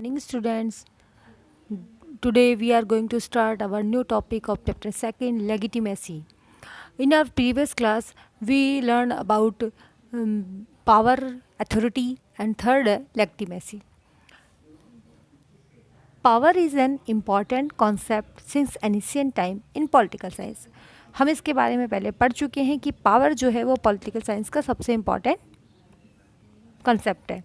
morning, students. Today we are going to start our new topic of chapter 2, legitimacy. In our previous class, we learned about power, authority, and third, legitimacy. Power is an important concept since ancient time in political science. हम इसके बारे में पहले पढ़ चुके हैं कि power जो है वो पॉलिटिकल साइंस का सबसे इम्पॉर्टेंट कंसेप्ट है.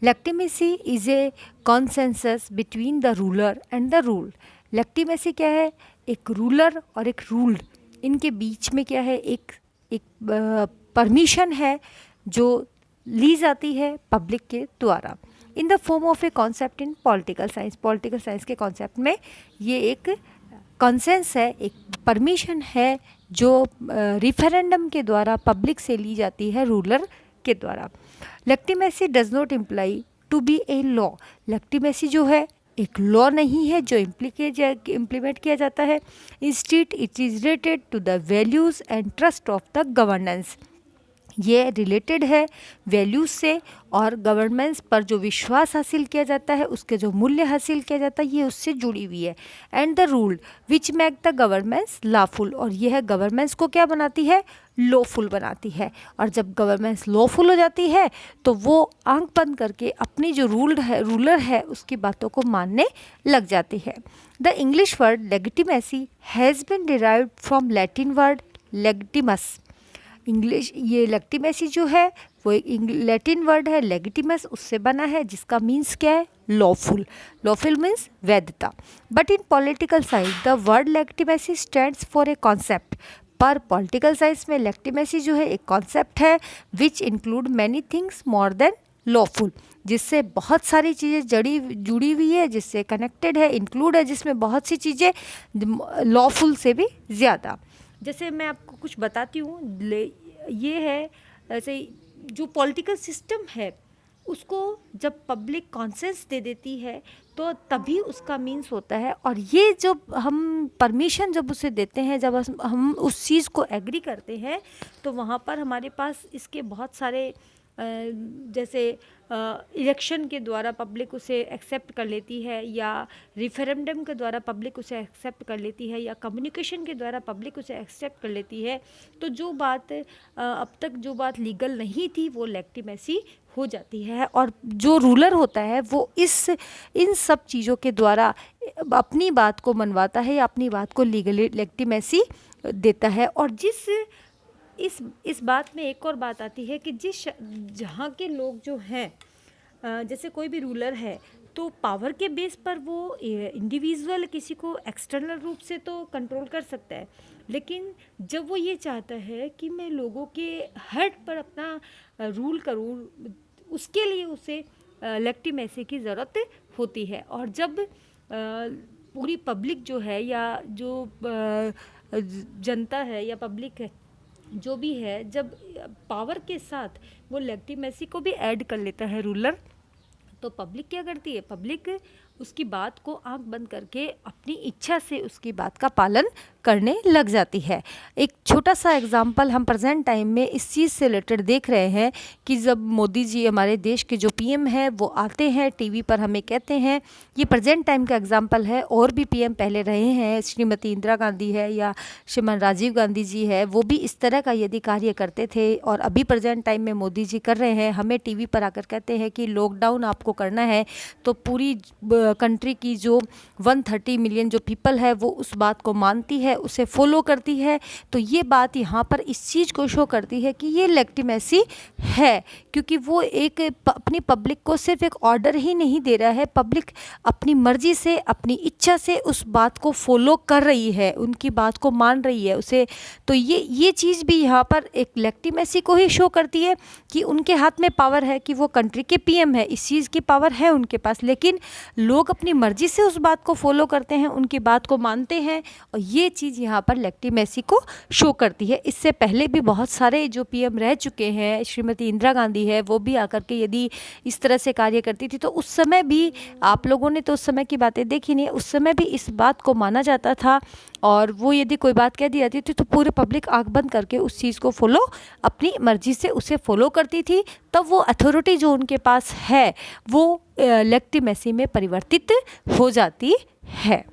Legitimacy is a consensus between the ruler and the rule. Legitimacy क्या है? एक रूलर और एक रूल्ड, इनके बीच में क्या है, एक परमिशन है जो ली जाती है पब्लिक के द्वारा in the form of a concept in political science. Political science के कॉन्सेप्ट में ये एक कॉन्सेंस है, एक परमिशन है जो रिफरेंडम के द्वारा पब्लिक से ली जाती है रूलर के द्वारा. Legitimacy does not imply to be a law. Legitimacy जो है एक लॉ नहीं है जो इम्प्लीमेंट किया जाता है. Instead it is related to the values and trust of the governance. ये रिलेटेड है वैल्यूज़ से और गवर्नेंस पर जो विश्वास हासिल किया जाता है, उसके जो मूल्य हासिल किया जाता है, ये उससे जुड़ी हुई है. And the rule which make the governance lawful. और यह गवर्नेंस को क्या बनाती है? लॉफुल बनाती है. और जब गवर्नेंस लॉफुल हो जाती है तो वो आंख बंद करके अपनी जो रूलर है उसकी बातों को मानने लग जाती है. The English word legitimacy has been derived from Latin word legitimus. English ये लेगिटिमेसी जो है वो एक लैटिन वर्ड है लेगिटिमस, उससे बना है, जिसका मीन्स क्या है? लॉफुल. लॉफुल मीन्स वैधता. But in political science the word legitimacy stands for a concept. पर पॉलिटिकल साइंस में लेगिटिमेसी जो है एक कॉन्सेप्ट है which include many things more than lawful, जिससे बहुत सारी चीज़ें जुड़ी हुई है, जिससे कनेक्टेड है, इंक्लूड है, जिसमें बहुत सी चीज़ें लॉफुल से भी ज़्यादा. जैसे मैं आपको कुछ बताती हूँ, ये है ऐसे जो पॉलिटिकल सिस्टम है उसको जब पब्लिक कॉन्सेंस दे देती है तो तभी उसका मीन्स होता है. और ये जो हम परमिशन जब उसे देते हैं, जब हम उस चीज़ को एग्री करते हैं, तो वहाँ पर हमारे पास इसके बहुत सारे जैसे इलेक्शन के द्वारा पब्लिक उसे एक्सेप्ट कर लेती है, या रिफरेंडम के द्वारा पब्लिक उसे एक्सेप्ट कर लेती है, या कम्युनिकेशन के द्वारा पब्लिक उसे एक्सेप्ट कर लेती है. तो जो बात अब तक जो बात लीगल नहीं थी वो लेगिटिमेसी हो जाती है. और जो रूलर होता है वो इन सब चीज़ों के द्वारा अपनी बात को मनवाता है या अपनी बात को लीगली लेगिटिमेसी देता है. और इस बात में एक और बात आती है कि जहाँ के लोग जो हैं, जैसे कोई भी रूलर है तो पावर के बेस पर वो इंडिविजुअल किसी को एक्सटर्नल रूप से तो कंट्रोल कर सकता है, लेकिन जब वो ये चाहता है कि मैं लोगों के हर्ट पर अपना रूल करूँ, उसके लिए उसे लेगिटिमेसी की ज़रूरत होती है. और जब पूरी पब्लिक जो है या जो जनता है या पब्लिक है जो भी है, जब पावर के साथ वो लेगिटिमेसी को भी ऐड कर लेता है रूलर, तो पब्लिक क्या करती है? पब्लिक उसकी बात को आंख बंद करके अपनी इच्छा से उसकी बात का पालन करने लग जाती है. एक छोटा सा एग्जांपल हम प्रेजेंट टाइम में इस चीज़ से रिलेटेड देख रहे हैं कि जब मोदी जी हमारे देश के जो पीएम हैं वो आते हैं टीवी पर, हमें कहते हैं, ये प्रेजेंट टाइम का एग्जांपल है. और भी पीएम पहले रहे हैं, श्रीमती इंदिरा गांधी है या श्रीमान राजीव गांधी जी है, वो भी इस तरह का यदि कार्य करते थे. और अभी प्रेजेंट टाइम में मोदी जी कर रहे हैं. हमें टीवी पर आकर कहते हैं कि लॉकडाउन आपको करना है, तो पूरी कंट्री की जो 130 मिलियन जो पीपल है वो उस बात को मानती है, उसे फॉलो करती है. तो ये बात यहाँ पर इस चीज़ को शो करती है कि ये लेगिटिमेसी है, क्योंकि वो एक अपनी पब्लिक को सिर्फ एक ऑर्डर ही नहीं दे रहा है, पब्लिक अपनी मर्जी से, अपनी इच्छा से उस बात को फॉलो कर रही है, उनकी बात को मान रही है उसे. तो ये चीज़ भी यहाँ पर एक लेगिटिमेसी को ही शो करती है कि उनके हाथ में पावर है, कि वो कंट्री के पीएम है, इस चीज़ की पावर है उनके पास, लेकिन लोग अपनी मर्जी से उस बात को फॉलो करते हैं, उनकी बात को मानते हैं. और ये चीज़ यहाँ पर लेगिटिमेसी को शो करती है. इससे पहले भी बहुत सारे जो पीएम रह चुके हैं, श्रीमती इंदिरा गांधी है, वो भी आकर के यदि इस तरह से कार्य करती थी, तो उस समय भी आप लोगों ने तो उस समय की बातें देखी नहीं, उस समय भी इस बात को माना जाता था और वो यदि कोई बात कह दी जाती थी तो पूरे पब्लिक आंख बंद करके उस चीज़ को फॉलो अपनी मर्जी से उसे फॉलो करती थी। तब वो अथॉरिटी जो उनके पास है वो लेक्टिमेसी में परिवर्तित हो जाती है।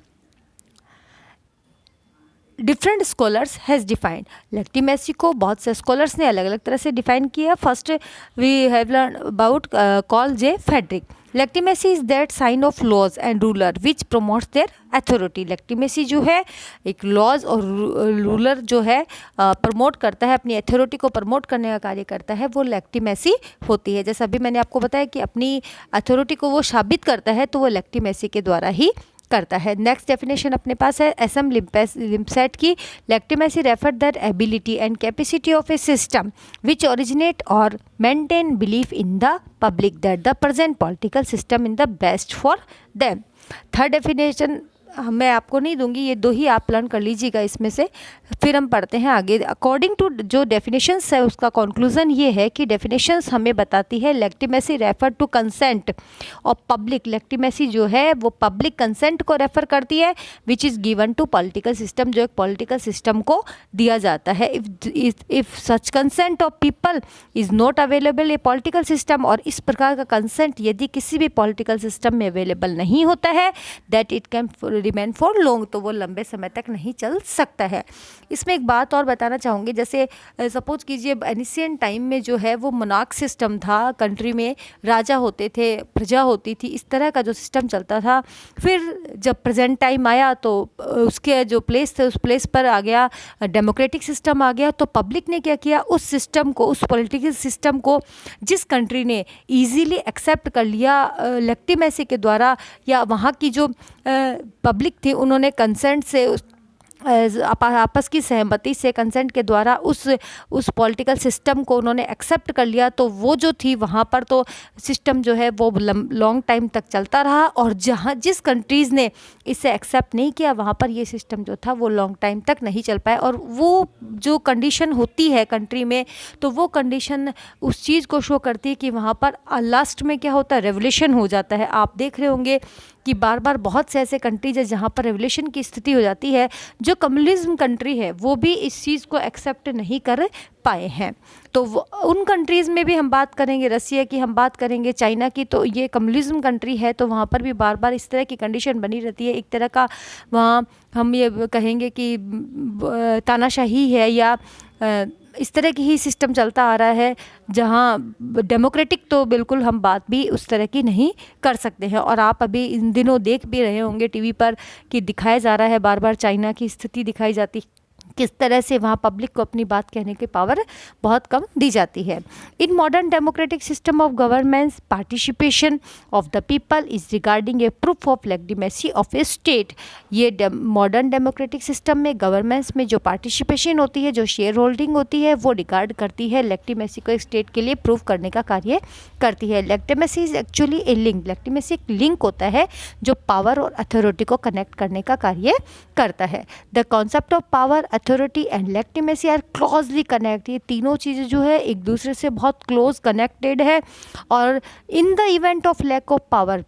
डिफरेंट स्कॉलर्स हैज़ डिफाइंड लेक्टिमेसी को बहुत से स्कॉलर्स ने अलग अलग तरह से डिफाइन किया। First we have learn about Carl J Friedrich. Legitimacy is that sign of laws and ruler which promotes their authority. Legitimacy जो है एक लॉज और रूलर जो है प्रमोट करता है, अपनी अथॉरिटी को प्रमोट करने का कार्य करता है, वो लेक्टिमेसी होती है। जैसे अभी मैंने आपको बताया कि अपनी अथॉरिटी को वो साबित करता है तो वो लेक्टिमेसी के द्वारा ही करता है। नेक्स्ट डेफिनेशन अपने पास है एसएम लिम्पसेट की। Legitimacy refer that ability and capacity of a system which originate और maintain belief in the public that the present political system in the best for them. Third definition मैं आपको नहीं दूंगी, ये दो ही आप लर्न कर लीजिएगा इसमें से, फिर हम पढ़ते हैं आगे। अकॉर्डिंग टू जो डेफिनेशंस है उसका कंक्लूजन ये है कि डेफिनेशंस हमें बताती है लेक्टिमेसी रेफर टू कंसेंट और पब्लिक। लेक्टिमेसी जो है वो पब्लिक कंसेंट को रेफर करती है which is given to political system, जो एक पॉलिटिकल सिस्टम को दिया जाता है। If such consent of people is not available a political system, और इस प्रकार का कंसेंट यदि किसी भी पॉलिटिकल सिस्टम में अवेलेबल नहीं होता है that it can remain for long, तो वो लंबे समय तक नहीं चल सकता है। इसमें एक बात और बताना चाहूँगी, जैसे सपोज कीजिए एनिशियंट टाइम में जो है वो मोनार्क सिस्टम था, कंट्री में राजा होते थे, प्रजा होती थी, इस तरह का जो सिस्टम चलता था। फिर जब प्रेजेंट टाइम आया तो उसके जो प्लेस थे उस प्लेस पर आ गया डेमोक्रेटिक सिस्टम आ गया। तो पब्लिक ने क्या किया, उस सिस्टम को, उस पॉलिटिकल सिस्टम को जिस कंट्री ने ईजीली एक्सेप्ट कर लिया लेक्टिमेसी के द्वारा, या वहाँ की जो पब्लिक थी उन्होंने कंसेंट से आपस की सहमति से कंसेंट के द्वारा उस पॉलिटिकल सिस्टम को उन्होंने एक्सेप्ट कर लिया, तो वो जो थी वहाँ पर तो सिस्टम जो है वो लॉन्ग टाइम तक चलता रहा। और जिस कंट्रीज़ ने इसे एक्सेप्ट नहीं किया वहाँ पर ये सिस्टम जो था वो लॉन्ग टाइम तक नहीं चल पाया। और वो जो कंडीशन होती है कंट्री में, तो वो कंडीशन उस चीज़ को शो करती है कि वहाँ पर लास्ट में क्या होता है, रेवोल्यूशन हो जाता है। आप देख रहे होंगे कि बार बार बहुत से ऐसे कंट्रीज है जहाँ पर रेवोल्यूशन की स्थिति हो जाती है। जो कम्युनिज्म कंट्री है वो भी इस चीज़ को एक्सेप्ट नहीं कर पाए हैं। तो उन कंट्रीज़ में भी हम बात करेंगे, रसिया की हम बात करेंगे, चाइना की, तो ये कम्युनिज्म कंट्री है, तो वहाँ पर भी बार बार इस तरह की कंडीशन बनी रहती है। एक तरह का वहाँ हम ये कहेंगे कि तानाशाही है, या इस तरह की ही सिस्टम चलता आ रहा है, जहाँ डेमोक्रेटिक तो बिल्कुल हम बात भी उस तरह की नहीं कर सकते हैं। और आप अभी इन दिनों देख भी रहे होंगे टीवी पर कि दिखाया जा रहा है, बार बार चाइना की स्थिति दिखाई जाती, किस तरह से वहाँ पब्लिक को अपनी बात कहने की पावर बहुत कम दी जाती है। In modern democratic system of governance participation of the people is regarding a proof of legitimacy of a state. ये मॉडर्न डेमोक्रेटिक सिस्टम में गवर्नेंस में जो पार्टिसिपेशन होती है, जो शेयर होल्डिंग होती है, वो रिगार्ड करती है लेक्टिमेसी को एक स्टेट के लिए प्रूफ करने का कार्य करती है। लेक्टिमेसी इज एक्चुअली ए लिंक। लेक्टिमेसी एक लिंक होता है जो पावर और अथॉरिटी को कनेक्ट करने का कार्य करता है। The concept of power, authority and legitimacy are closely connect. ये तीनों चीज़ें जो है एक दूसरे से बहुत क्लोज कनेक्टेड है। और in the event of lack of power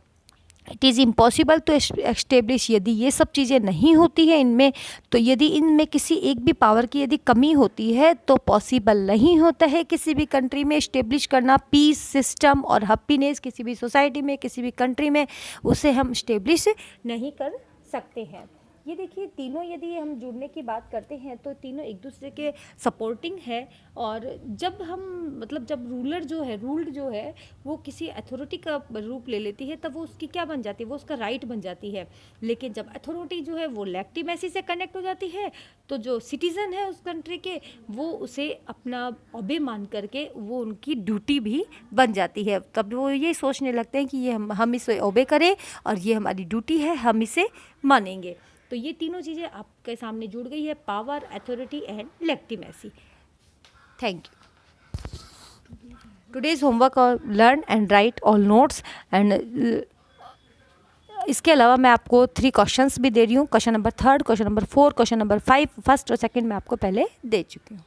it is impossible to establish. यदि ये सब चीज़ें नहीं होती है इनमें, तो यदि इनमें किसी एक भी पावर की यदि कमी होती है तो पॉसिबल नहीं होता है किसी भी कंट्री में इस्टेब्लिश करना पीस सिस्टम और हैप्पीनेस। किसी भी सोसाइटी में, किसी भी कंट्री में उसे हम इस्टेब्लिश नहीं कर सकते हैं। ये देखिए तीनों यदि हम जुड़ने की बात करते हैं तो तीनों एक दूसरे के सपोर्टिंग है। और जब हम जब रूलर जो है, रूल्ड जो है, वो किसी अथॉरिटी का रूप ले लेती है तब वो उसकी क्या बन जाती है, वो उसका राइट बन जाती है। लेकिन जब अथॉरिटी जो है वो लेक्टिमेसी से कनेक्ट हो जाती है तो जो सिटीज़न है उस कंट्री के, वो उसे अपना ओबे मान करके वो उनकी ड्यूटी भी बन जाती है। तब वो ये सोचने लगते हैं कि ये हम इसे ओबे करें और ये हमारी ड्यूटी है, हम इसे मानेंगे। तो ये तीनों चीज़ें आपके सामने जुड़ गई है, power, authority and legitimacy. Thank you. Today's homework learn and write all notes and इसके अलावा मैं आपको 3 क्वेश्चंस भी दे रही हूँ। Question number 3, question number 4, question number 5, first और सेकंड मैं आपको पहले दे चुकी हूँ।